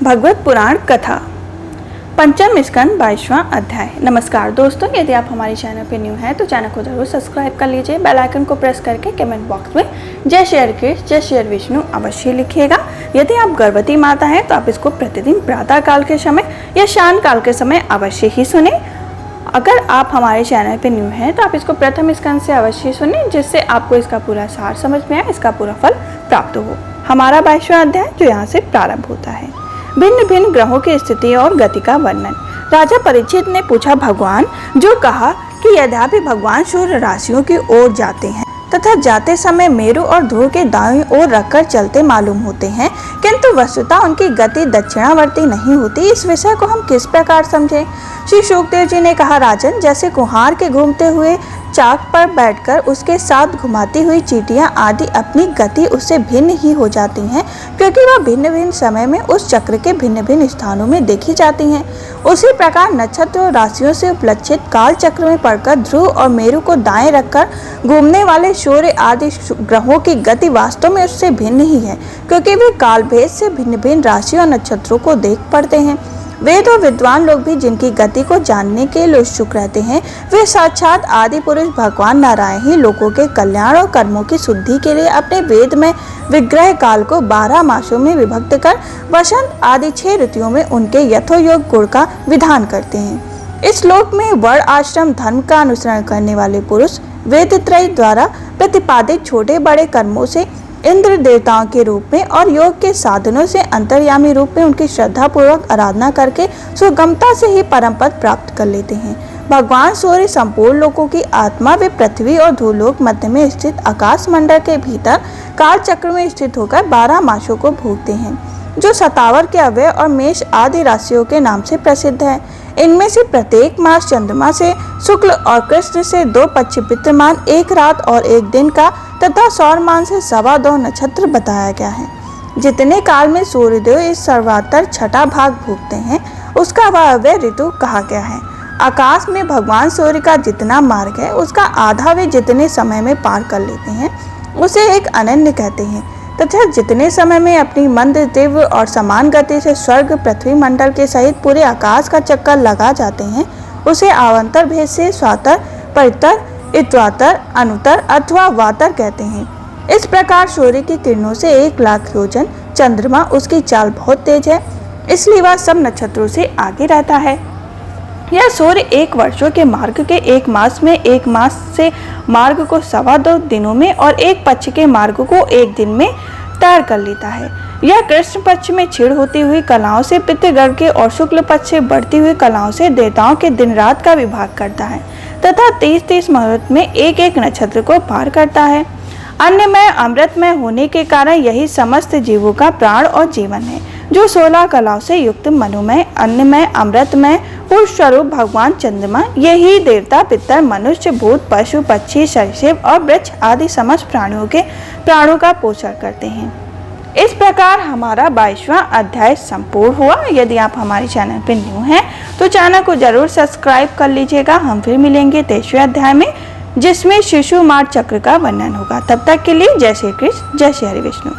भगवत पुराण कथा पंचम स्कंद 22वां अध्याय। नमस्कार दोस्तों, यदि आप हमारे चैनल पर न्यू हैं तो चैनल को जरूर सब्सक्राइब कर लीजिए। बेल आइकन को प्रेस करके कमेंट बॉक्स में जय श्री कृष्ण जय श्री विष्णु अवश्य लिखिएगा। यदि आप गर्भवती माता हैं तो आप इसको प्रतिदिन प्रातः काल के समय या शाम काल के समय अवश्य ही सुने। अगर आप हमारे चैनल पर न्यू हैं तो आप इसको प्रथम स्कंद से अवश्य सुने, जिससे आपको इसका पूरा सार समझ में आए, इसका पूरा फल प्राप्त हो। हमारा 22वां अध्याय जो यहाँ से प्रारंभ होता है। भिन्न भिन्न ग्रहों की स्थिति और गति का वर्णन। राजा परीक्षित ने पूछा भगवान, जो कहा कि यद्यपि भगवान सूर्य राशियों की ओर जाते हैं तथा जाते समय मेरु और ध्रुव के दाईं ओर रखकर चलते मालूम होते हैं, किंतु वस्तुतः उनकी गति दक्षिणावर्ती नहीं होती। इस विषय को हम किस प्रकार समझें? श्री शुकदेव जी ने कहा, राजन, जैसे कुम्हार के घूमते हुए चाक पर बैठकर उसके साथ घुमाती हुई चींटियां आदि अपनी गति उससे भिन्न ही हो जाती हैं, क्योंकि वह भिन्न भिन्न समय में उस चक्र के भिन्न भिन्न स्थानों में देखी जाती हैं। उसी प्रकार नक्षत्र और राशियों से उपलक्षित काल चक्र में पड़कर ध्रुव और मेरु को दाएं रखकर घूमने वाले सूर्य आदि ग्रहों की गति वास्तव में उससे भिन्न ही है, क्योंकि वे काल भेद से भिन्न भिन्न राशियों और नक्षत्रों को देख पड़ते हैं। वेद और विद्वान लोग भी जिनकी गति को जानने के लिए उत्सुक रहते हैं, वे साक्षात आदि पुरुष भगवान नारायण ही लोगों के कल्याण और कर्मों की शुद्धि के लिए अपने वेद में विग्रह काल को 12 मासों में विभक्त कर वसंत आदि 6 ऋतुओं में उनके यथोयोग गुण का विधान करते हैं। इस श्लोक में वर्ण आश्रम धर्म का अनुसरण करने वाले पुरुष वेद त्रय द्वारा प्रतिपादित छोटे बड़े कर्मों से इंद्र देवताओं के रूप में और योग के साधनों से अंतर्यामी रूप में उनकी श्रद्धा पूर्वक आराधना करके सुगमता से ही परम पद प्राप्त कर लेते हैं। भगवान सूर्य संपूर्ण लोकों की आत्मा वे पृथ्वी और धूलोक मध्य में स्थित आकाश मंडल के भीतर काल चक्र में स्थित होकर 12 मासों को भोगते हैं, जो सतावर के अव्यय और मेष आदि राशियों के नाम से प्रसिद्ध है। इनमें से प्रत्येक मास चंद्रमा से शुक्ल और कृष्ण से 2 पक्ष पितृमान, 1 रात और 1 दिन का तथा सौरमान से 2.25 नक्षत्र बताया गया है। जितने काल में सूर्यदेव इस सर्वातर छठा भाग भोगते हैं, उसका वह अव्यय ऋतु कहा गया है। आकाश में भगवान सूर्य का जितना मार्ग है, उसका आधा वे जितने समय में पार कर लेते हैं, उसे एक अनन्य कहते हैं, तथा जितने समय में अपनी मंद तीव्र और समान गति से स्वर्ग पृथ्वी मंडल के सहित पूरे आकाश का चक्कर लगा जाते हैं, उसे आवांतर भेद से स्वातर, परितर, इत्वातर, अनुतर अथवा वातर कहते हैं। इस प्रकार सूर्य की किरणों से 1 लाख योजन चंद्रमा उसकी चाल बहुत तेज है, इसलिए वह सब नक्षत्रों से आगे रहता है। यह सूर्य 1 वर्षों के मार्ग के 1 मास में 1 मास से मार्ग को 2.25 दिनों में और 1 पक्ष के मार्ग को 1 दिन में तैर कर लेता है। यह कृष्ण पक्ष में क्षीण होती हुई कलाओं से पितृगण के और शुक्ल पक्ष से बढ़ती हुई कलाओं से देवताओं के दिन रात का विभाग करता है तथा 30-30 मुहूर्त में 1-1 नक्षत्र को पार करता है। अन्नमय अमृतमय होने के कारण यही समस्त जीवों का प्राण और जीवन है, जो 16 कलाओं से युक्त मनोमय अन्नमय अमृतमय पुरुष स्वरूप भगवान चंद्रमा, यही देवता पितर मनुष्य भूत पशु पक्षी सरीसृप और वृक्ष आदि समस्त प्राणियों के प्राणों का पोषण करते हैं। इस प्रकार हमारा 22वां अध्याय संपूर्ण हुआ। यदि आप हमारे चैनल पर न्यू हैं तो चैनल को जरूर सब्सक्राइब कर लीजिएगा। हम फिर मिलेंगे 23वें अध्याय में, जिसमें शिशु मार्ग चक्र का वर्णन होगा। तब तक के लिए जय श्री कृष्ण जय श्री विष्णु।